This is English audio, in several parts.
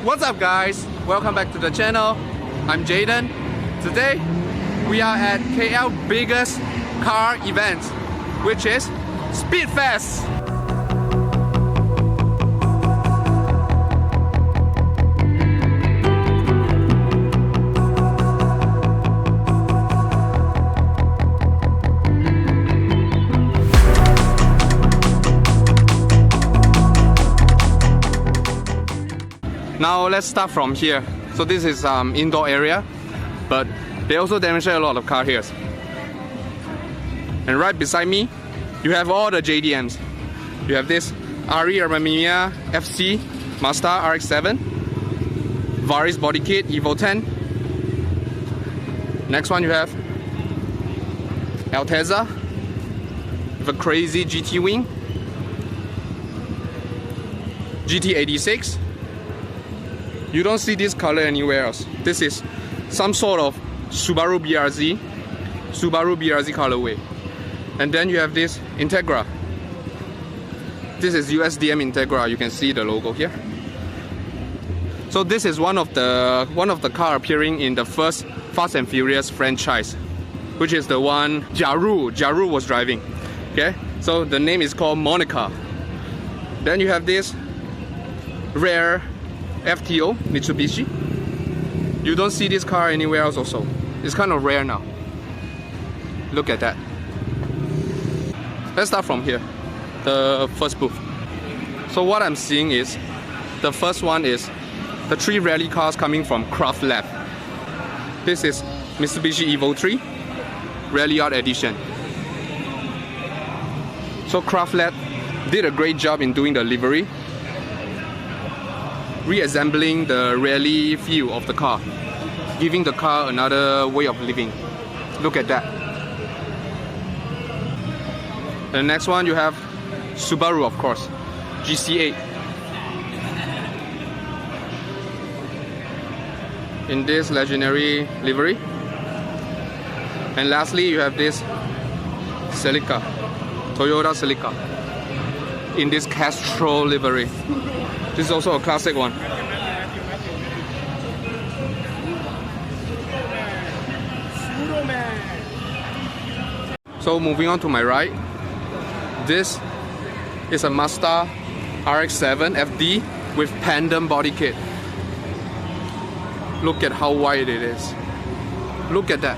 What's up guys? Welcome back to the channel. I'm Jaden. Today we are at KL biggest car event, which is SPEEDFEST. Now let's start from here. So this is indoor area, but they also demonstrate a lot of car here. And right beside me, you have all the JDMs. You have this amemiya FC Mazda RX7, Varis body kit Evo 10. Next one you have Altezza with a crazy GT wing, GT86. You don't see this color anywhere else. This is some sort of Subaru BRZ colorway. And then you have this Integra. This is USDM Integra. You can see the logo here. So this is one of the car appearing in the first Fast and Furious franchise, which is the one Jaru was driving. Okay, so the name is called Monica. Then you have this rare FTO Mitsubishi. You don't see this car anywhere else also. It's kind of rare now. Look at that. Let's start from here, the first booth. So what I'm seeing is, the first one is the 3 rally cars coming from Craft Lab. This is Mitsubishi Evo 3 Rally Art Edition. So Craft Lab did a great job in doing the livery, reassembling the rally feel of the car, giving the car another way of living. Look at that. The next one you have Subaru, of course, GC8. In this legendary livery. And lastly you have this Celica, Toyota Celica, in this Castro livery. This is also a classic one. So moving on to my right, this is a Mazda RX7 FD with Pandem body kit. Look at how wide it is. Look at that.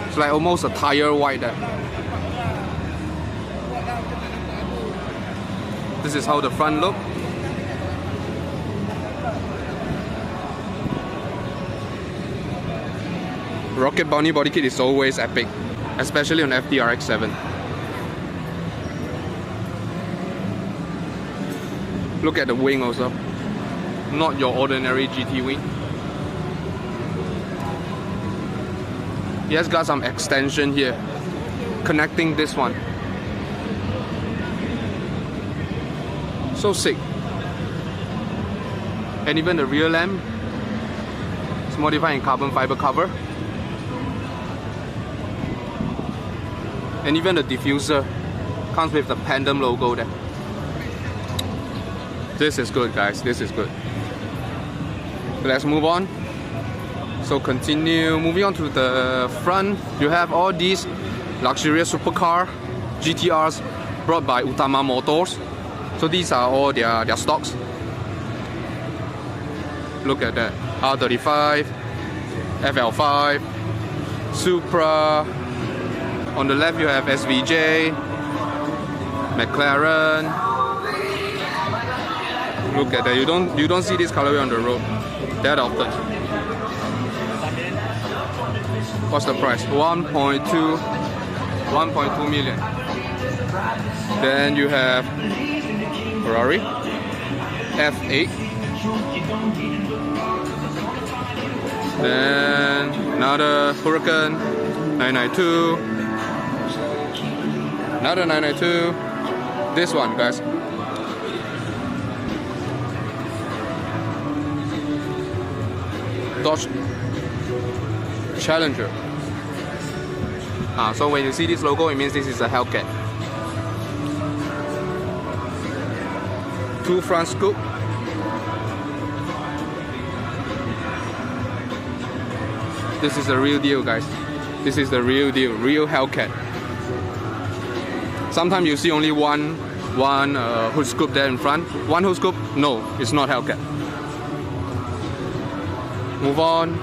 It's like almost a tire wide there. This is how the front look. Rocket Bounty body kit is always epic, especially on FD RX7. Look at the wing also. Not your ordinary GT wing. He has got some extension here, connecting this one. So sick. And even the rear lamp is modified in carbon fiber cover. And even the diffuser comes with the Pandem logo there. This is good guys, this is good. Let's move on. So continue moving on to the front. You have all these luxurious supercar GTRs brought by Utama Motors. So these are all their stocks. Look at that. R35, FL5, Supra. On the left you have SVJ, McLaren. Look at that. You don't see this colorway on the road that often. What's the price? 1.2 million. Then you have Ferrari F8. Then another Huracan 992. Another 992. This one, guys. Dodge Challenger. So when you see this logo, it means this is a Hellcat. 2 front scoop, This is the real deal, guys. This is the real deal, real Hellcat. Sometimes you see only one hood scoop there in front. One hood scoop? No, it's not Hellcat. Move on.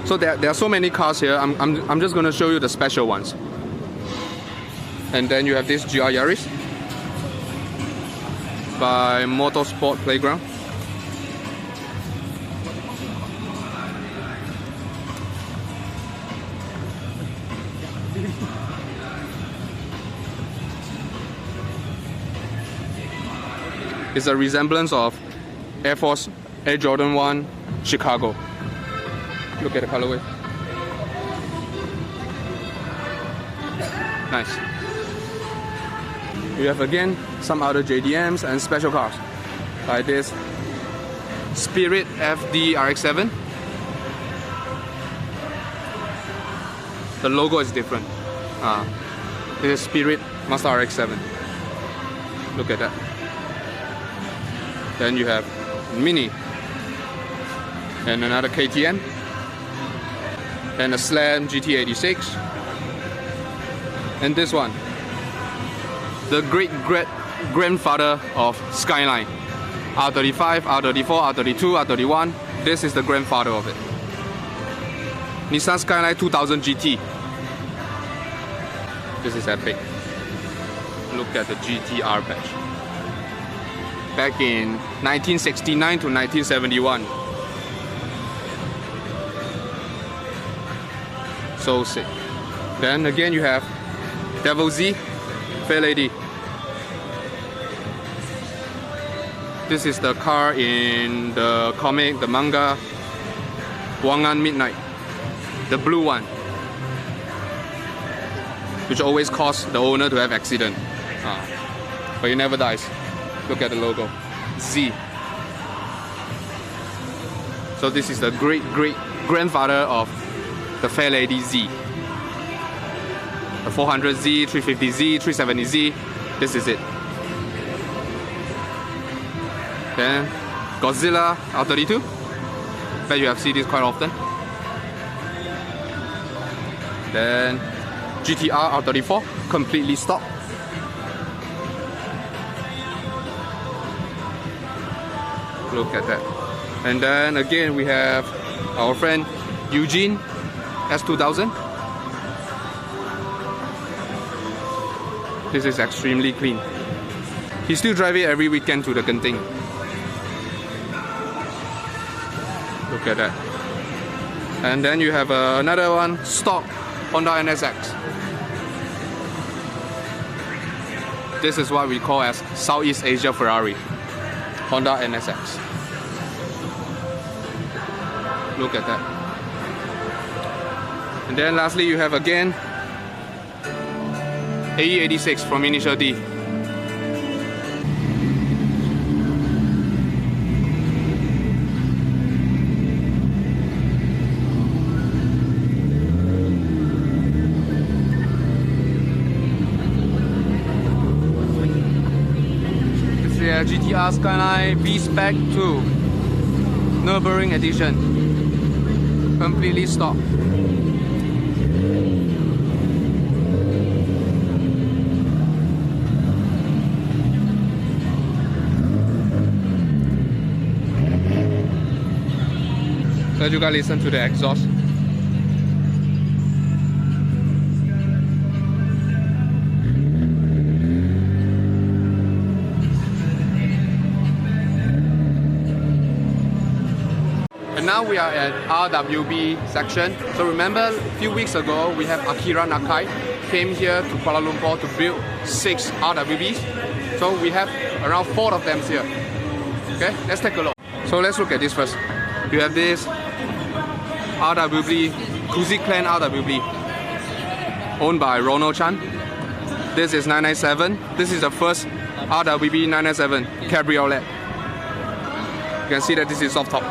So there are so many cars here. I'm just gonna show you the special ones. And then you have this GR Yaris by Motorsport Playground. It's a resemblance of Air Force Air Jordan 1 Chicago. Look at the colorway. Nice. You have again some other JDMs and special cars like this Spirit FD RX7. The logo is different. This is Spirit Mazda RX7. Look at that. Then you have Mini and another KTM and a Slam GT86 and this one, the great grandfather of Skyline, R35, R34, R32, R31. This is the grandfather of it. Nissan Skyline 2000 GT. This is epic. Look at the GTR badge. Back in 1969 to 1971. So sick. Then again you have Devil Z, Fair Lady. This is the car in the comic, the manga, Wangan Midnight. The blue one, which always causes the owner to have accident. But he never dies. Look at the logo, Z. So this is the great grandfather of the Fair Lady Z. The 400Z, 350Z, 370Z. This is it. Then Godzilla R32. Bet you have seen this quite often. Then GTR R34, completely stock. Look at that. And then again we have our friend Eugene S2000. This is extremely clean. He still drives it every weekend to the Genting. Look at that. And then you have another one, stock Honda NSX. This is what we call as Southeast Asia Ferrari. Honda NSX. Look at that. And then lastly you have again AE86 from Initial D. It's the GTR Skyline V-Spec 2 Nürburgring Edition. Completely stock. Let you guys listen to the exhaust. And now we are at RWB section. So remember a few weeks ago we have Akira Nakai came here to Kuala Lumpur to build 6 RWBs. So we have around 4 of them here. Okay, let's take a look. So let's look at this first. You have this RWB, Kuzi Clan RWB, owned by Ronald Chan. This is 997. This is the first RWB 997 Cabriolet. You can see that this is soft top.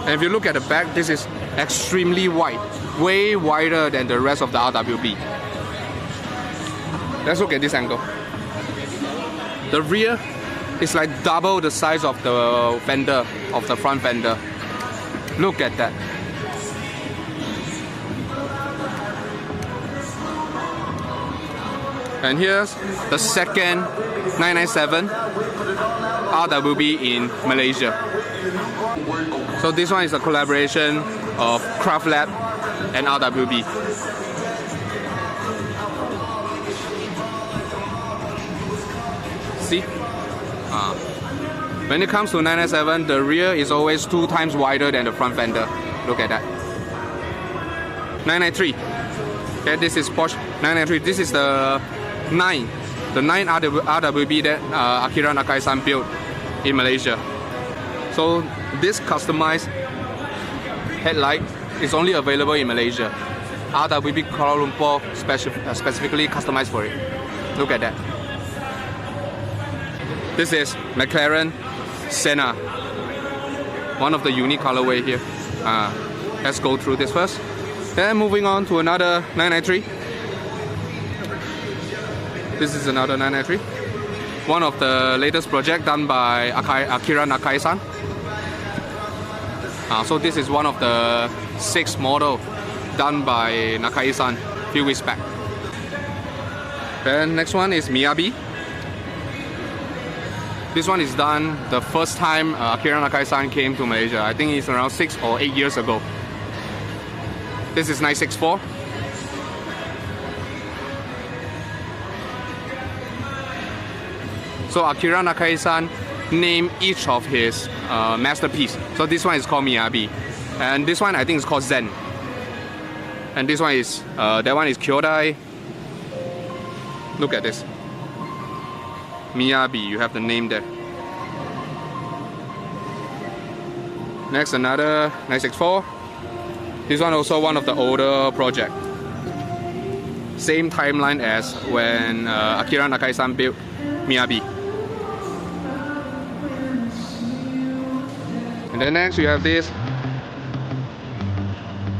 And if you look at the back, this is extremely wide, way wider than the rest of the RWB. Let's look at this angle. The rear is like double the size of the fender, of the front fender. Look at that. And here's the second 997 RWB in Malaysia. So this one is a collaboration of Craft Lab and RWB. See? When it comes to 997, the rear is always 2 times wider than the front fender. Look at that. 993. Okay, this is Porsche 993. This is the 9 RWB that Akira Nakai-san built in Malaysia. So this customized headlight is only available in Malaysia. RWB Kuala Lumpur specifically customized for it. Look at that. This is McLaren SENNA. One of the unique colorway here. Let's go through this first. Then moving on to another 993. This is another 993. One of the latest project done by Akira Nakai-san. So this is one of the 6 model done by Nakai-san a few weeks back. Then next one is Miyabi. This one is done the first time Akira Nakai-san came to Malaysia. I think it's around 6 or 8 years ago. This is 964. So Akira Nakai-san named each of his masterpiece. So this one is called Miyabi, and this one I think is called Zen. And this one is that one is Kyodai. Look at this. Miyabi, you have the name there. Next, another 964. This one also one of the older project. Same timeline as when Akira Nakai-san built Miyabi. And then next you have this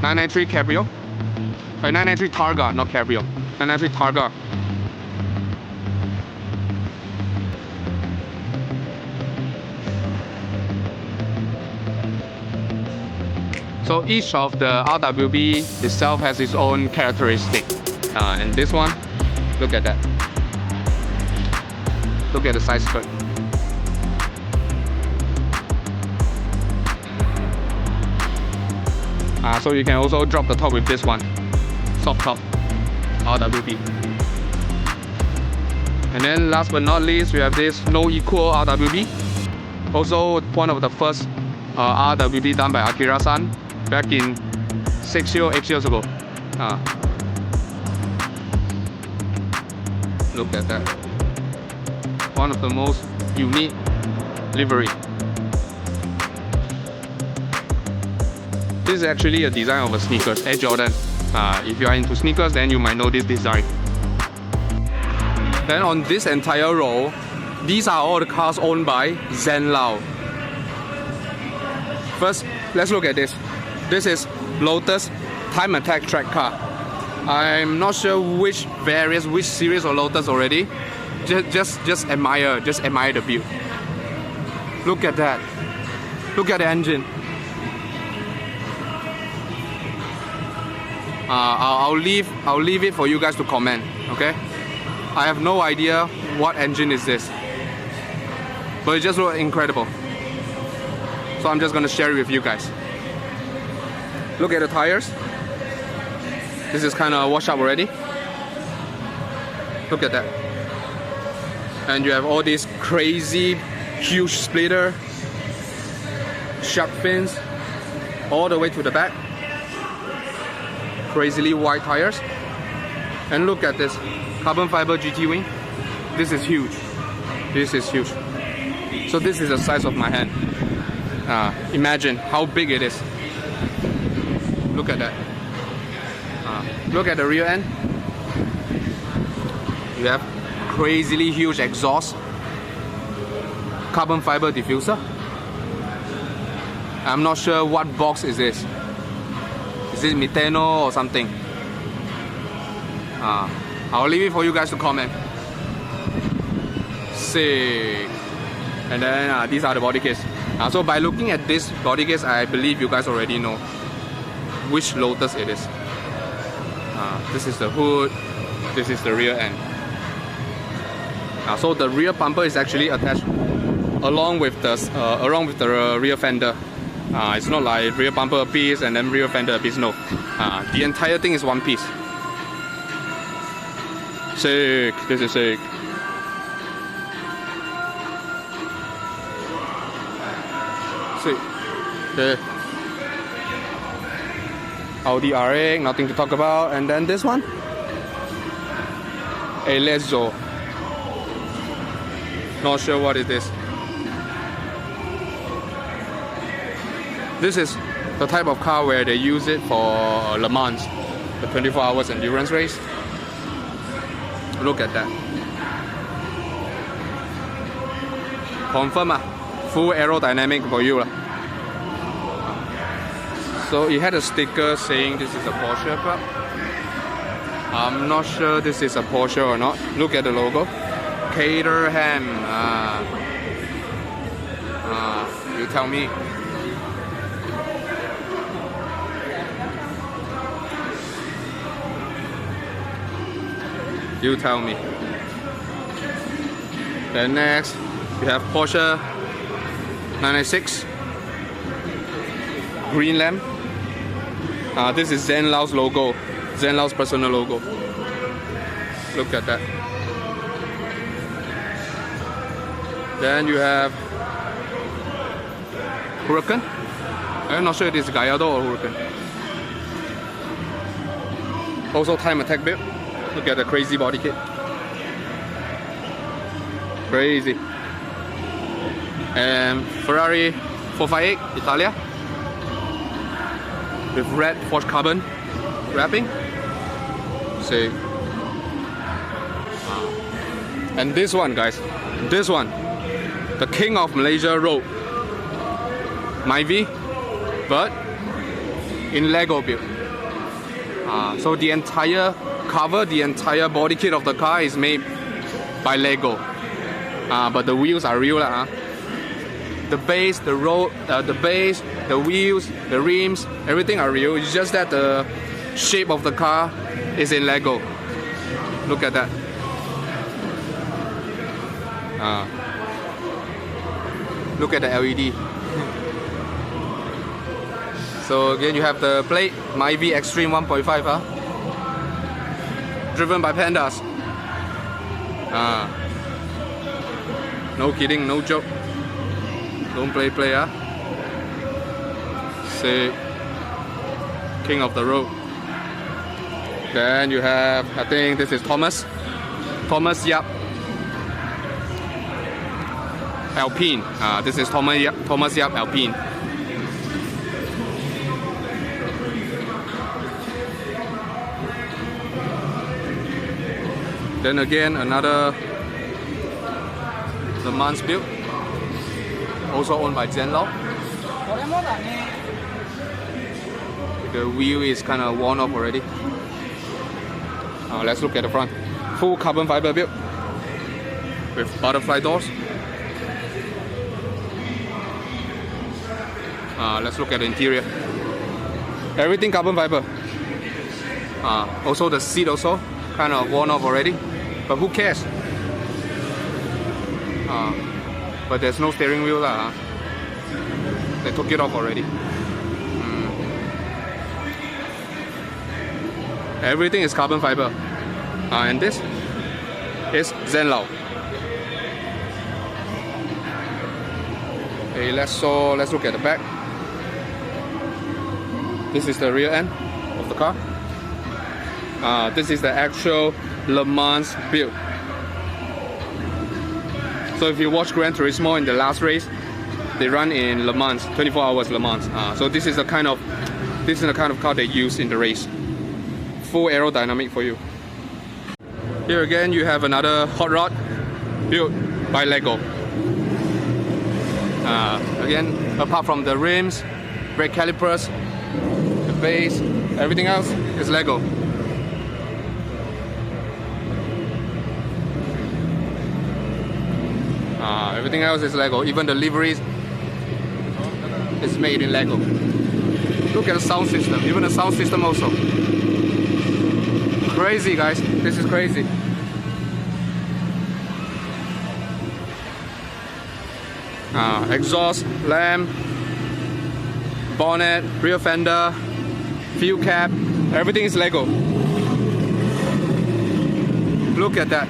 993 Cabrio. 993 Targa, not Cabrio. 993 Targa. So each of the RWB itself has its own characteristic. And this one, look at that. Look at the side skirt. So you can also drop the top with this one. Soft top RWB. And then last but not least, we have this No Equal RWB. Also one of the first RWB done by Akira-san back in 8 years ago. Look at that. One of the most unique livery. This is actually a design of a sneakers, Air Jordan. If you are into sneakers, then you might know this design. Then on this entire row, these are all the cars owned by Zen Lao. First, let's look at this. This is Lotus Time Attack track car. I'm not sure which series of Lotus already. Just admire the build. Look at that. Look at the engine. I'll leave it for you guys to comment. Okay? I have no idea what engine is this, but it just looks incredible. So I'm just gonna share it with you guys. Look at the tires. This is kind of washed up already. Look at that. And you have all these crazy huge splitter, shark fins, all the way to the back. Crazily wide tires. And look at this carbon fiber GT wing. This is huge. This is huge. So this is the size of my hand. Imagine how big it is. Look at that. Look at the rear end. You have crazily huge exhaust, carbon fiber diffuser. I'm not sure what box is this. Is it Miteno or something? I'll leave it for you guys to comment. Sick. And then these are the body kits. So by looking at this body case, I believe you guys already know which Lotus it is. This is the hood, this is the rear end. So the rear bumper is actually attached along with the rear fender. It's not like rear bumper a piece and then rear fender a piece. No, the entire thing is one piece. Sick. This is sick. Sick. Okay. Audi RX, nothing to talk about. And then this one, a Lezzo. Not sure what it is. This is the type of car where they use it for Le Mans, the 24 hours endurance race. Look at that. Confirm full aerodynamic for you. So it had a sticker saying this is a Porsche club. I'm not sure this is a Porsche or not. Look at the logo. Caterham. You tell me. You tell me. Then next, we have Porsche 996 green lamp. This is Zen Lao's logo, Zen Lao's personal logo. Look at that. Then you have Huracan. I'm not sure if it's Gallardo or Huracan. Also time attack build. Look at the crazy body kit. Crazy. And Ferrari 458 Italia with red forged carbon wrapping. See. And this one, guys, this one, the king of Malaysia road, myvi, but in Lego build. So the entire cover, the entire body kit of the car is made by Lego. But the wheels are real. The base, the road, the base, the wheels, the rims, everything are real. It's just that the shape of the car is in Lego. Look at that. Look at the LED. So again, you have the plate, myvi Extreme 1.5. Driven by pandas. No kidding, no joke. Don't play, Say, king of the road. Then you have, I think this is Thomas Yap Alpine. This is Thomas Yap Alpine. Then again, another Le Mans build, also owned by Zen Lao. The wheel is kind of worn off already. Let's look at the front. Full carbon fiber build with butterfly doors. Let's look at the interior. Everything carbon fiber. Also the seat also kind of worn off already, but who cares? But there's no steering wheel They took it off already. Everything is carbon fiber. And this is Zen Lao. Okay, let's look at the back. This is the rear end of the car. This is the actual Le Mans build. So if you watch Gran Turismo in the last race, they run in Le Mans, 24 hours Le Mans. So this is the kind of car they use in the race. Full aerodynamic for you. Here again, you have another hot rod built by Lego. Again, apart from the rims, brake calipers, the base, everything else is Lego. Everything else is Lego, even the liveries. is made in Lego. Look at the sound system, even the sound system also. Crazy guys, this is crazy. Exhaust, lamp, bonnet, rear fender, fuel cap, everything is Lego. Look at that.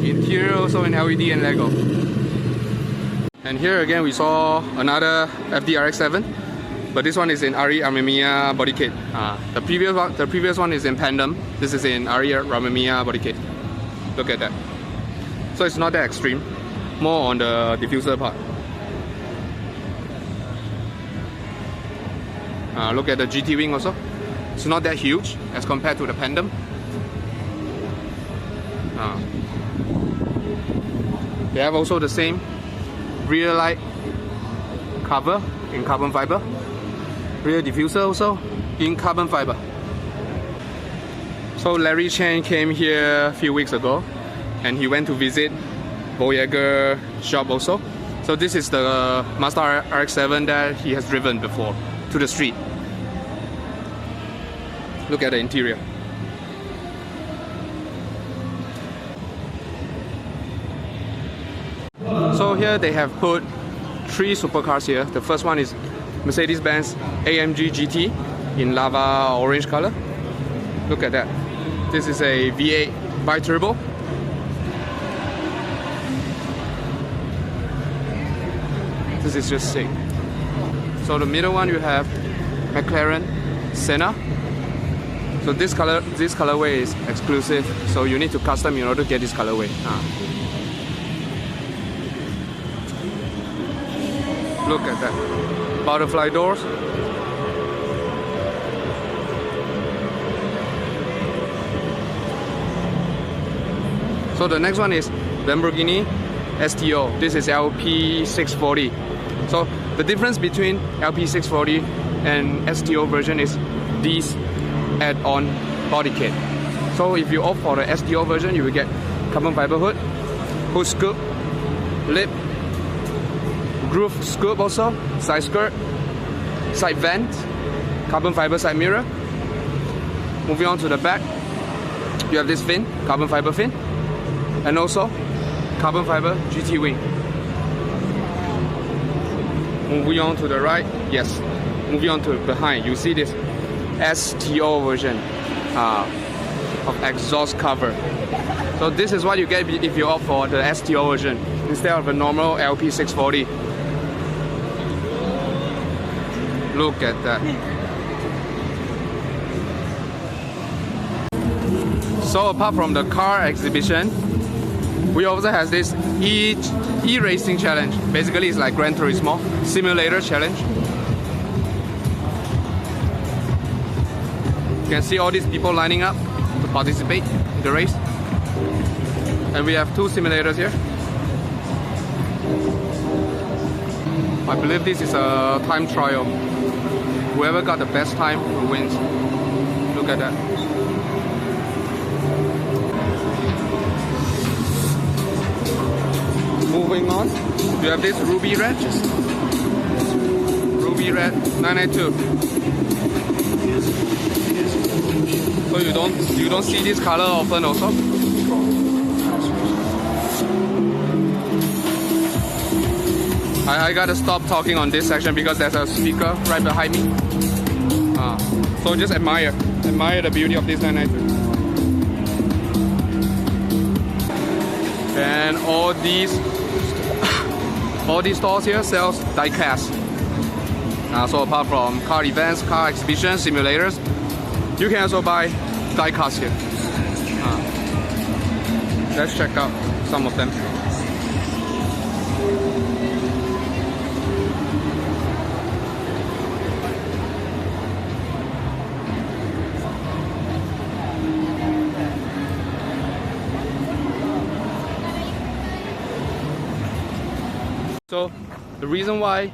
Interior also in LED and Lego. And here again we saw another FD RX7, but this one is in RE amemiya body kit. The previous one is in Pandem. This is in RE amemiya body kit. Look at that. So it's not that extreme, more on the diffuser part. Look at the GT wing also. It's not that huge as compared to the Pandem. They have also the same rear light cover in carbon fiber. Rear diffuser also in carbon fiber. So Larry Chen came here a few weeks ago and he went to visit Voyager shop also. So this is the Mazda RX7 that he has driven before to the street. Look at the interior. So here they have put 3 supercars here. The first one is Mercedes-Benz AMG GT in lava orange color. Look at that. This is a V8 bi-turbo. This is just sick. So the middle one you have McLaren SENNA. So this colorway is exclusive, so you need to custom in order to get this colorway. Look at that. Butterfly doors. So the next one is Lamborghini STO. This is LP640. So the difference between LP640 and STO version is these add-on body kit. So if you opt for the STO version, you will get carbon fiber hood, hood scoop, lip, groove scoop also, side skirt, side vent, carbon fiber side mirror. Moving on to the back, you have this fin, carbon fiber fin, and also carbon fiber GT wing. Moving on to the right, yes. Moving on to behind, you see this STO version of exhaust cover. So this is what you get if you opt for the STO version instead of a normal LP640. Look at that. So apart from the car exhibition, we also have this e-racing challenge. Basically it's like Gran Turismo simulator challenge. You can see all these people lining up to participate in the race. And we have 2 simulators here. I believe this is a time trial. Whoever got the best time wins. Look at that. Moving on, you have this ruby red. Ruby red 992. So you don't see this color often also. I gotta stop talking on this section because there's a speaker right behind me. So just admire the beauty of this 992. And all these stores here sells diecast. So apart from car events, car exhibitions, simulators, you can also buy diecast here. Let's check out some of them. So the reason why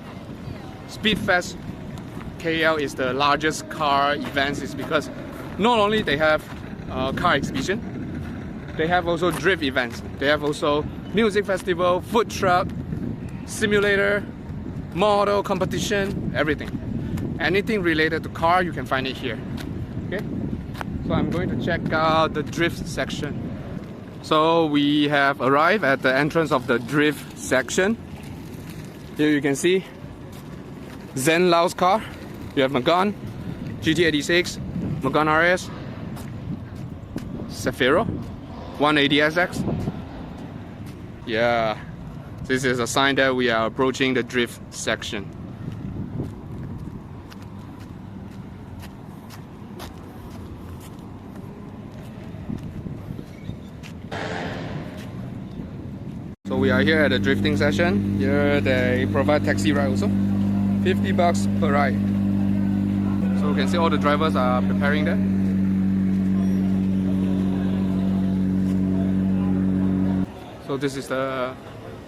SPEEDFEST KL is the largest car event is because not only they have car exhibition, They have also drift events. They have also music festival, food truck, simulator, model competition, everything. Anything related to car, you can find it here. Okay, so I'm going to check out the drift section. So we have arrived at the entrance of the drift section. Here you can see Zen Lao's car. You have Magan, GT86, Magan RS, Zafiro, 180SX. Yeah, this is a sign that we are approaching the drift section. So we are here at the drifting session. Here they provide taxi ride also. $50 per ride. So you can see all the drivers are preparing there. So this is the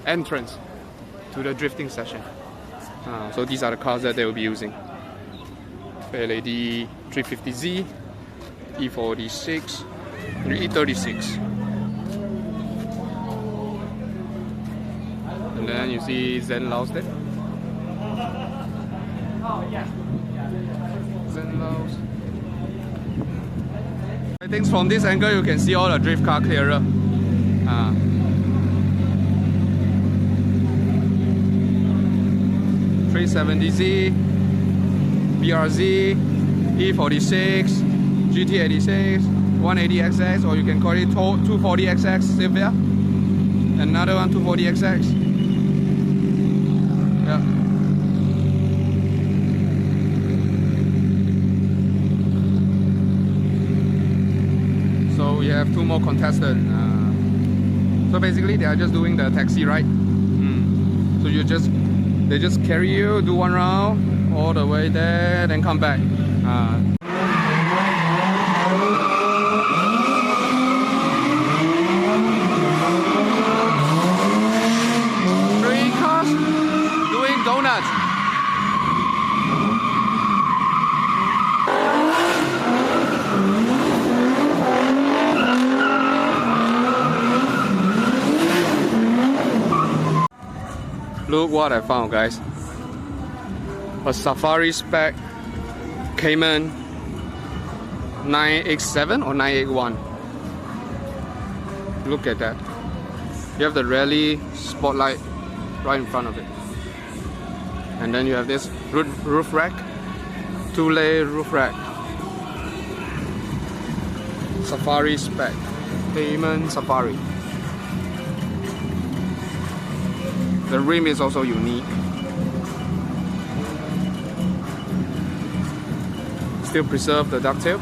entrance to the drifting session. So these are the cars that they will be using. LED 350Z, E46, E36. And then you see Zen Lao's there. Zen Lao's. I think from this angle you can see all the drift car clearer. 370Z, BRZ, E46, GT86, 180XX, or you can call it 240XX, Subie. Another one 240XX. Yeah. So we have two more contestants. So basically they are just doing the taxi ride. So they just carry you, do one round, all the way there, then come back. Three cars doing donuts. Look what I found, guys. A Safari spec Cayman 987 or 981. Look at that. You have the rally spotlight right in front of it. And then you have this roof rack, two-layer roof rack. Safari spec, Cayman Safari. The rim is also unique. Still preserve the ducktail.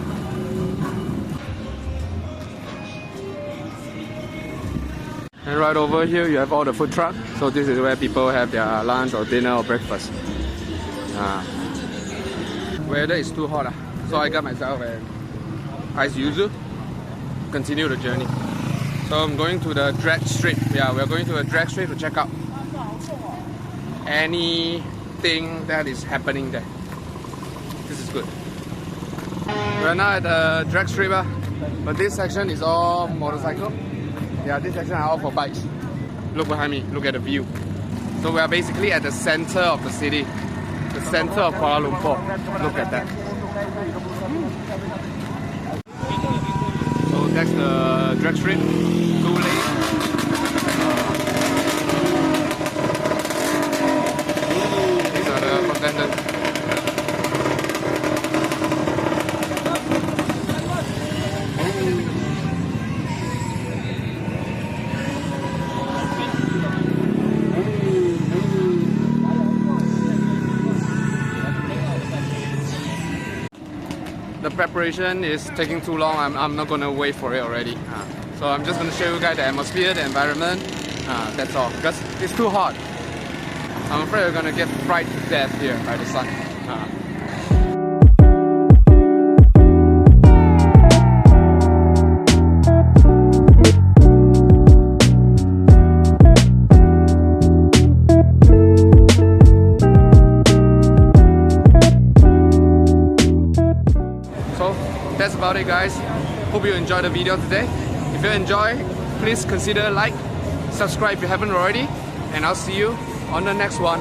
And right over here you have all the food truck. So this is where people have their lunch or dinner or breakfast. Weather is too hot, so I got myself an ice yuzu. Continue the journey. So I'm going to the drag strip. Yeah, we're going to a drag strip to check out anything that is happening there. This is good. We're now at the drag strip, but this section is all motorcycle. Yeah, this section are all for bikes. Look behind me, look at the view. So we are basically at the center of the city, the center of Kuala Lumpur. Look at that. So that's the drag strip, 2 lanes. These are the contenders. The preparation is taking too long. I'm not gonna wait for it already. So I'm just gonna show you guys the atmosphere, the environment. That's all. Because it's too hot. I'm afraid we're gonna get fried to death here by the sun. That's about it, guys. Hope you enjoyed the video today. If you you enjoy, please consider like, subscribe if you haven't already, and I'll see you on the next one.